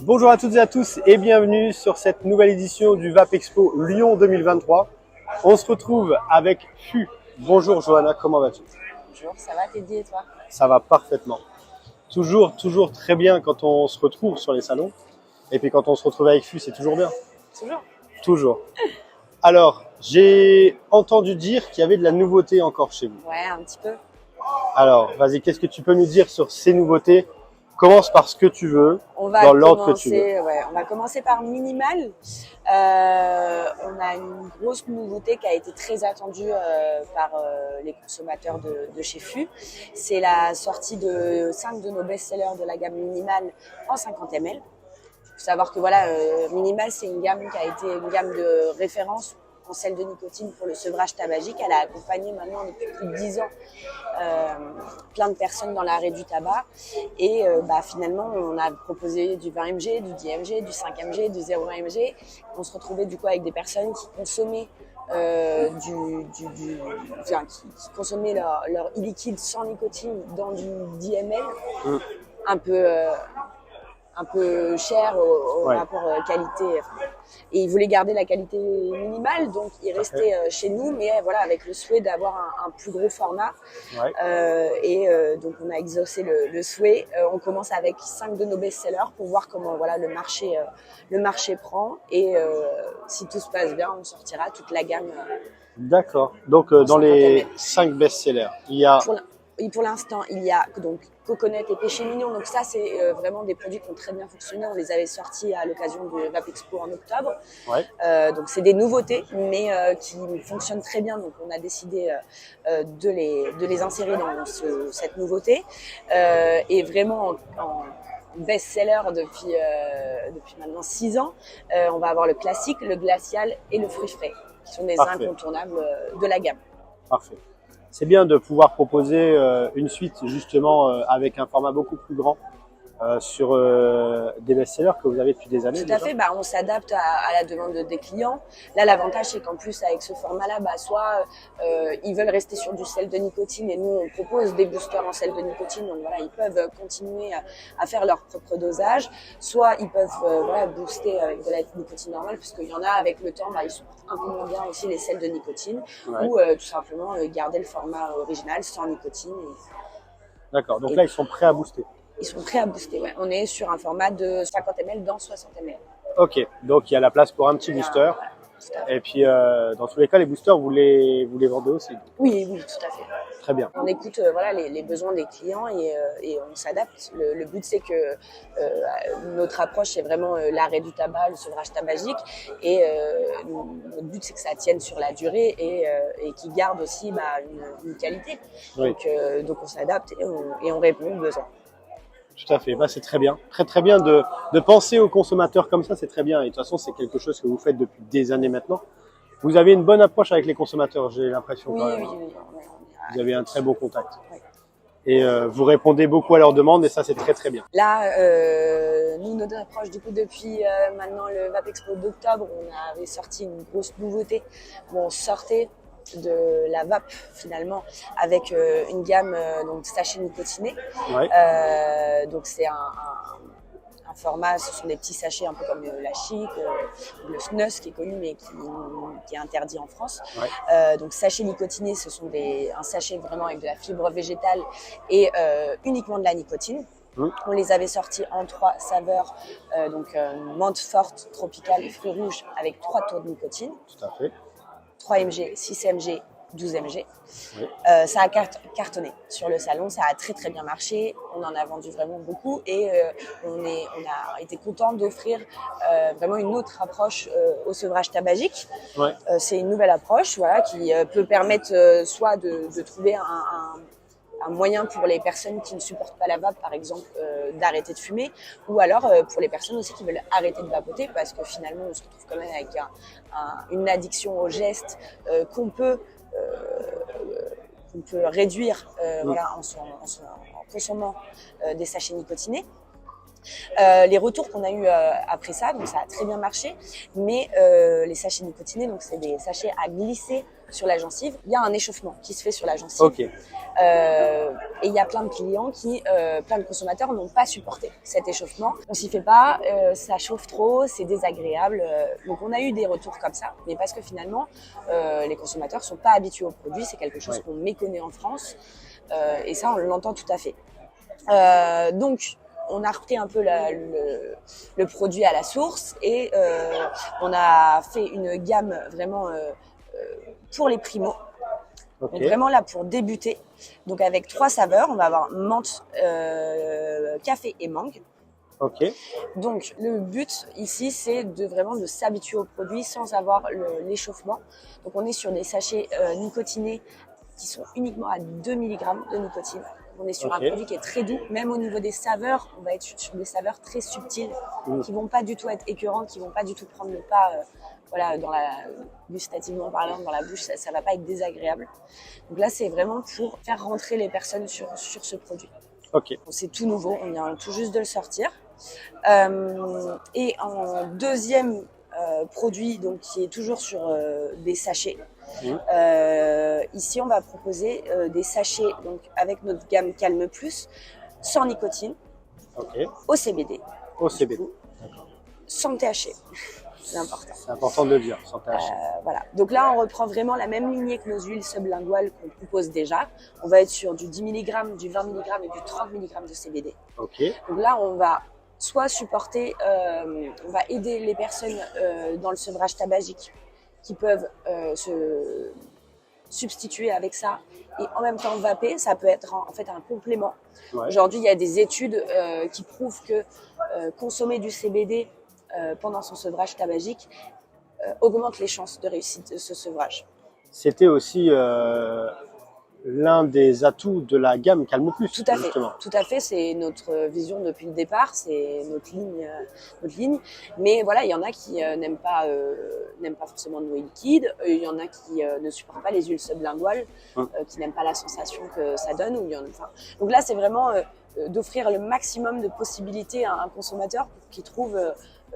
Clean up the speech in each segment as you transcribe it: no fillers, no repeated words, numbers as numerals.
Bonjour à toutes et à tous et bienvenue sur cette nouvelle édition du VAP Expo Lyon 2023. On se retrouve avec FU. Bonjour Johanna, comment vas-tu? Bonjour, ça va Teddy et toi? Ça va parfaitement. Toujours très bien quand on se retrouve sur les salons. Et puis quand on se retrouve avec FU, c'est toujours bien. Toujours. Toujours. Alors, j'ai entendu dire qu'il y avait de la nouveauté encore chez vous. Ouais, un petit peu. Alors, vas-y, qu'est-ce que tu peux nous dire sur ces nouveautés? Commence par ce que tu veux, dans l'ordre que tu veux. Ouais, on va commencer par Minimal. On a une grosse nouveauté qui a été très attendue par les consommateurs de chez FU. C'est la sortie de 5 de nos best-sellers de la gamme Minimal en 50 ml. Il faut savoir que voilà, Minimal, c'est une gamme qui a été une gamme de référence en sel de nicotine pour le sevrage tabagique. Elle a accompagné maintenant depuis plus de 10 ans plein de personnes dans l'arrêt du tabac. Et finalement, on a proposé du 20 mg, du 10 mg, du 5 mg, du 0,1 mg. On se retrouvait du coup avec des personnes qui consommaient qui consommaient leur e-liquide sans nicotine dans du 10 ml, un peu cher au rapport qualité. Et ils voulaient garder la qualité minimale, donc ils restaient chez nous, mais voilà, avec le souhait d'avoir un plus gros format. Donc on a exaucé le souhait. On commence avec 5 de nos best-sellers pour voir comment voilà le marché prend. Et si tout se passe bien, on sortira toute la gamme. D'accord. Donc dans les 5 best-sellers, il y a... Pour l'instant, il y a donc Coconut et Péché Mignon. Donc ça, c'est vraiment des produits qui ont très bien fonctionné. On les avait sortis à l'occasion du VAP Expo en octobre. Donc c'est des nouveautés, mais qui fonctionnent très bien. Donc on a décidé de les insérer dans cette nouveauté. Et vraiment en best-seller depuis maintenant 6 ans, on va avoir le classique, le glacial et le fruit frais, qui sont des incontournables de la gamme. Parfait. C'est bien de pouvoir proposer une suite justement avec un format beaucoup plus grand sur des best-sellers que vous avez depuis des années. Tout à fait, on s'adapte à la demande des clients. Là, l'avantage, c'est qu'en plus, avec ce format-là, soit ils veulent rester sur du sel de nicotine et nous, on propose des boosters en sel de nicotine. Donc voilà, ils peuvent continuer à faire leur propre dosage. Soit ils peuvent booster avec de la nicotine normale, parce qu'il y en a, avec le temps, ils supportent un peu moins bien aussi les sels de nicotine. Ou tout simplement garder le format original sans nicotine. D'accord, donc là, ils sont prêts à booster. Ils sont prêts à booster, ouais. On est sur un format de 50 ml dans 60 ml. Ok, donc il y a la place pour un petit booster. Et puis, dans tous les cas, les boosters, vous les vendez aussi? Oui, tout à fait. Très bien. On écoute les besoins des clients et on s'adapte. Le but, c'est que notre approche, c'est vraiment l'arrêt du tabac, le sevrage tabagique. Et notre but, c'est que ça tienne sur la durée et qu'il garde aussi une qualité. Donc on s'adapte et on répond aux besoins. Tout à fait, c'est très bien. Très bien de penser aux consommateurs comme ça, c'est très bien. Et de toute façon, c'est quelque chose que vous faites depuis des années maintenant. Vous avez une bonne approche avec les consommateurs, j'ai l'impression. Oui. Vous avez un très bon contact. Oui. Et vous répondez beaucoup à leurs demandes et ça, c'est très bien. Là, nous, notre approche, du coup, depuis maintenant le VAP Expo d'octobre, on avait sorti une grosse nouveauté où on sortait de la vape finalement avec une gamme donc sachet nicotiné. Donc c'est un format, ce sont des petits sachets un peu comme la chic, le snus qui est connu mais qui est interdit en France. Donc sachet nicotiné, ce sont un sachet vraiment avec de la fibre végétale et uniquement de la nicotine. On les avait sortis en 3 saveurs, menthe forte, tropicale et fruits rouges avec 3 taux de nicotine. Tout à fait. 3 mg, 6 mg, 12 mg. Ça a cartonné sur le salon, ça a très bien marché. On en a vendu vraiment beaucoup et on a été content d'offrir vraiment une autre approche au sevrage tabagique. C'est une nouvelle approche, qui peut permettre soit de trouver un moyen pour les personnes qui ne supportent pas la vape, par exemple, d'arrêter de fumer, ou alors pour les personnes aussi qui veulent arrêter de vapoter, parce que finalement, on se retrouve quand même avec une addiction au geste qu'on peut réduire en consommant des sachets nicotinés. Les retours qu'on a eu après ça, donc ça a très bien marché, mais les sachets nicotinés, donc c'est des sachets à glisser sur la gencive. Il y a un échauffement qui se fait sur la gencive. Ok. Et il y a plein de clients plein de consommateurs n'ont pas supporté cet échauffement. On s'y fait pas, ça chauffe trop, c'est désagréable. Donc on a eu des retours comme ça, mais parce que finalement, les consommateurs sont pas habitués au produit, c'est quelque chose qu'on méconnaît en France, et ça on l'entend tout à fait. Donc on a repris un peu le produit à la source et on a fait une gamme vraiment pour les primos. Ok. Donc vraiment là pour débuter. Donc avec 3 saveurs, on va avoir menthe, café et mangue. Ok. Donc le but ici c'est vraiment de s'habituer au produit sans avoir l'échauffement. Donc on est sur des sachets nicotinés qui sont uniquement à 2 mg de nicotine. On est sur un produit qui est très doux. Même au niveau des saveurs, on va être sur des saveurs très subtiles qui vont pas du tout être écœurantes, qui vont pas du tout prendre le pas, voilà, gustativement parlant, dans la bouche, ça va pas être désagréable. Donc là, c'est vraiment pour faire rentrer les personnes sur ce produit. Ok. C'est tout nouveau, on vient tout juste de le sortir. Et en deuxième produit, donc qui est toujours sur des sachets. Ici, on va proposer des sachets donc avec notre gamme Calme Plus, sans nicotine, au CBD. Au CBD. D'accord. Sans THC. C'est important. C'est important de le dire, sans THC. Voilà. Donc là, on reprend vraiment la même lignée que nos huiles sublinguales qu'on propose déjà. On va être sur du 10 mg, du 20 mg et du 30 mg de CBD. Ok. Donc là, on va soit supporter, on va aider les personnes dans le sevrage tabagique qui peuvent se substituer avec ça et en même temps vaper. Ça peut être en fait un complément. Ouais. Aujourd'hui, il y a des études qui prouvent que consommer du CBD pendant son sevrage tabagique augmente les chances de réussite de ce sevrage. C'était aussi l'un des atouts de la gamme Calme Plus. Tout à fait, tout à fait. C'est notre vision depuis le départ, c'est notre ligne. Mais voilà, il y en a qui n'aiment pas forcément l'eau liquide. Il y en a qui ne supportent pas les huiles sublinguales, qui n'aiment pas la sensation que ça donne. Donc là, c'est vraiment d'offrir le maximum de possibilités à un consommateur pour qu'il trouve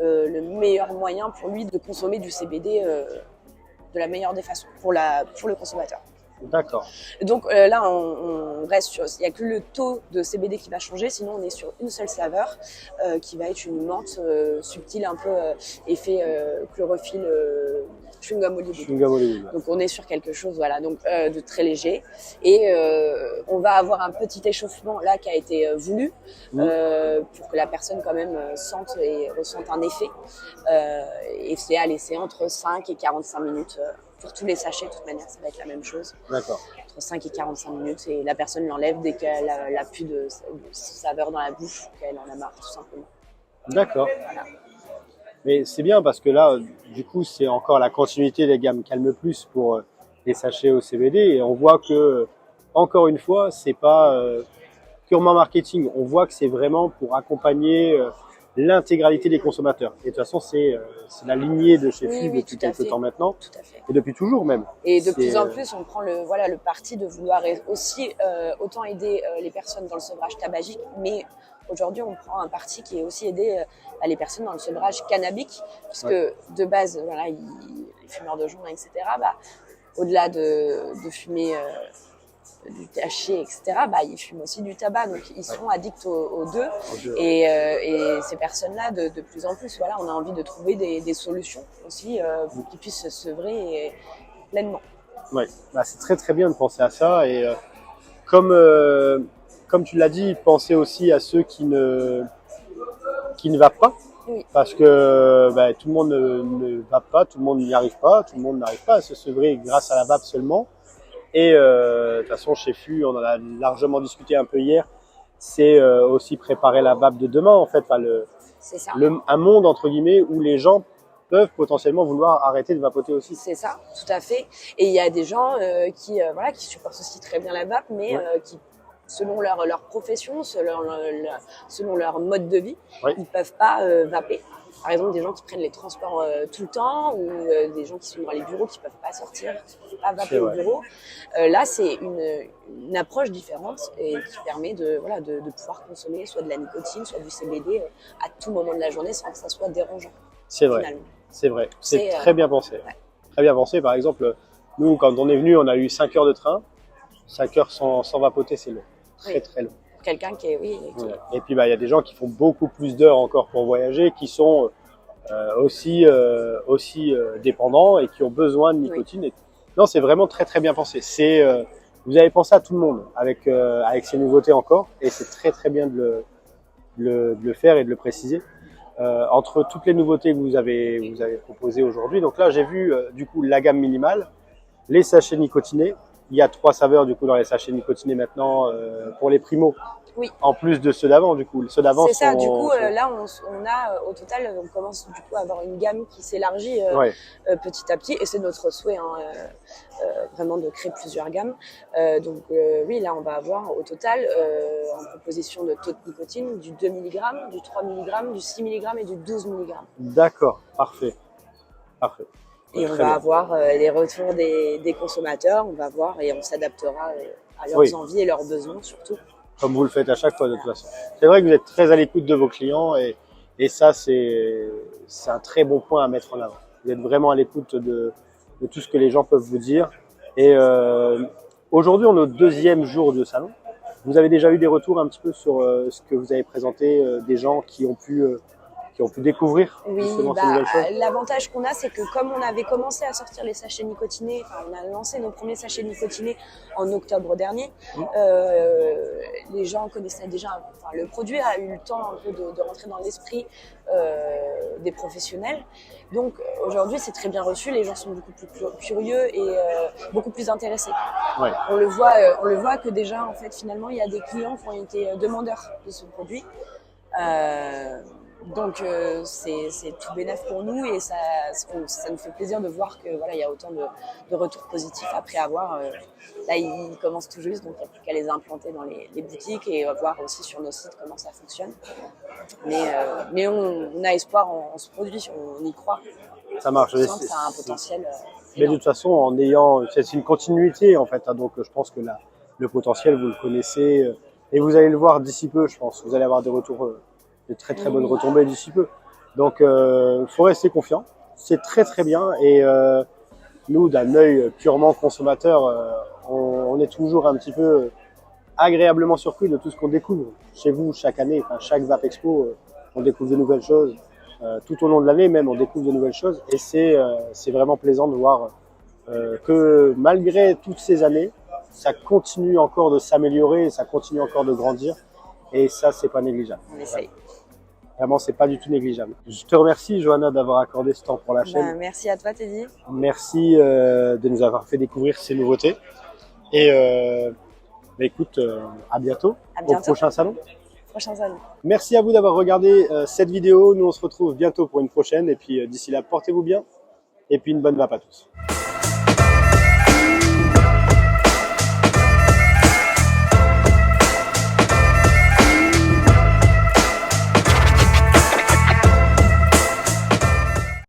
le meilleur moyen pour lui de consommer du CBD de la meilleure des façons pour le consommateur. D'accord. Donc là, on reste sur... Il n'y a que le taux de CBD qui va changer, sinon on est sur une seule saveur qui va être une menthe subtile, un peu effet chlorophylle, chewing-gum Hollywood. Donc on est sur quelque chose de très léger. Et on va avoir un petit échauffement là qui a été voulu pour que la personne quand même sente et ressente un effet. Et c'est à laisser entre 5 et 45 minutes pour tous les sachets. De toute manière, ça va être la même chose. D'accord. Entre 5 et 45 minutes et la personne l'enlève dès qu'elle a plus de saveur dans la bouche, qu'elle en a marre tout simplement. D'accord. Voilà. Mais c'est bien parce que là, du coup, c'est encore la continuité des gammes Calme Plus pour les sachets au CBD et on voit que, encore une fois, c'est pas purement marketing. On voit que c'est vraiment pour accompagner l'intégralité des consommateurs. Et de toute façon, c'est la lignée de chez Fib depuis quelques temps maintenant. Tout à fait. Et depuis toujours même. Et de plus en plus, on prend le parti de vouloir aussi autant aider les personnes dans le sevrage tabagique, mais aujourd'hui, on prend un parti qui est aussi aider les personnes dans le sevrage cannabique, puisque de base, voilà, les fumeurs de joint, etc., au-delà de fumer du THC, etc., ils fument aussi du tabac, donc ils sont addicts aux deux. Et ces personnes-là, de plus en plus, voilà, on a envie de trouver des solutions aussi pour qu'ils puissent se sevrer pleinement. Oui, c'est très très bien de penser à ça et comme tu l'as dit, penser aussi à ceux qui ne vapent pas. Oui. Parce que tout le monde ne vape pas, tout le monde n'y arrive pas, tout le monde n'arrive pas à se sevrer grâce à la vape seulement. Et de toute façon, chez FU, on en a largement discuté un peu hier, c'est aussi préparer la vape de demain, en fait, c'est ça. Un monde, entre guillemets, où les gens peuvent potentiellement vouloir arrêter de vapoter aussi. C'est ça, tout à fait. Et il y a des gens qui supportent aussi très bien la vape, mais qui selon leur profession, selon leur mode de vie, Oui. ils peuvent pas vaper. Par exemple, des gens qui prennent les transports tout le temps ou des gens qui sont dans les bureaux qui peuvent pas sortir, qui peuvent pas vaper au bureau. Là, c'est une approche différente et qui permet de pouvoir consommer soit de la nicotine, soit du CBD à tout moment de la journée sans que ça soit dérangeant. C'est vrai, finalement. c'est vrai. C'est C'est, très bien pensé. ouais. Très bien pensé. Par exemple, nous, quand on est venu, on a eu 5 heures de train. 5 heures sans vapoter, c'est long. Très, Oui. très long. Pour quelqu'un qui est, oui, qui- Ouais. Et puis, il y a des gens qui font beaucoup plus d'heures encore pour voyager, qui sont aussi dépendants et qui ont besoin de nicotine. Et... Non, c'est vraiment très, très bien pensé. Vous avez pensé à tout le monde avec ces nouveautés encore. Et c'est très, très bien de le faire et de le préciser. Entre toutes les nouveautés que vous avez proposées aujourd'hui. Donc là, j'ai vu du coup la gamme minimale, les sachets nicotinés. Il y a 3 saveurs du coup dans les sachets nicotinés maintenant pour les primos. Oui. En plus de ceux d'avant, du coup. Ceux d'avant C'est ça, sont... du coup, là, on a au total, on commence du coup à avoir une gamme qui s'élargit Ouais. petit à petit, et c'est notre souhait, vraiment de créer plusieurs gammes. Donc oui, là, on va avoir au total en proposition de taux de nicotine du 2 mg, du 3 mg, du 6 mg et du 12 mg. D'accord, parfait. Parfait. Et on Très va bien. avoir les retours des consommateurs, on va voir et on s'adaptera à leurs Oui. envies et leurs besoins surtout. Comme vous le faites à chaque fois de toute façon. C'est vrai que vous êtes très à l'écoute de vos clients et ça, c'est un très bon point à mettre en avant. Vous êtes vraiment à l'écoute de tout ce que les gens peuvent vous dire. Et aujourd'hui, on est au 2e jour de salon. Vous avez déjà eu des retours un petit peu sur ce que vous avez présenté, des gens qui ont pu découvrir Oui, justement ces nouvelles choses. l'avantage qu'on a, c'est que comme on avait commencé à sortir les sachets nicotinés, enfin on a lancé nos premiers sachets nicotinés en octobre dernier, les gens connaissaient déjà, enfin le produit a eu le temps un peu de rentrer dans l'esprit des professionnels. Donc aujourd'hui c'est très bien reçu, les gens sont beaucoup plus curieux et beaucoup plus intéressés. Ouais. On le voit que déjà en fait finalement il y a des clients qui ont été demandeurs de ce produit. Donc c'est tout bénef pour nous et ça nous fait plaisir de voir que voilà il y a autant de retours positifs après avoir là ils commencent tout juste, donc il n'y a plus qu'à les implanter dans les boutiques et voir aussi sur nos sites comment ça fonctionne. Mais on a espoir en ce produit, on y croit. Ça marche. On sent que ça a un potentiel. Mais de toute façon, en ayant, c'est une continuité en fait. Hein, donc je pense que le potentiel vous le connaissez et vous allez le voir d'ici peu. Je pense. Vous allez avoir des retours, de très très bonnes retombées d'ici peu. Donc faut rester confiant. C'est très très bien et nous, d'un œil purement consommateur, on est toujours un petit peu agréablement surpris de tout ce qu'on découvre chez vous chaque année. Enfin, chaque Vape Expo, on découvre de nouvelles choses. Tout au long de l'année même, on découvre de nouvelles choses et c'est vraiment plaisant de voir que malgré toutes ces années, ça continue encore de s'améliorer, ça continue encore de grandir et ça, c'est pas négligeable. On essaye. Vraiment, c'est pas du tout négligeable. Je te remercie, Johanna, d'avoir accordé ce temps pour la chaîne. Merci à toi, Teddy. Merci de nous avoir fait découvrir ces nouveautés et écoute, à bientôt, au prochain salon. Merci à vous d'avoir regardé cette vidéo. Nous, on se retrouve bientôt pour une prochaine. Et puis, d'ici là, portez-vous bien. Et puis, une bonne vape à tous.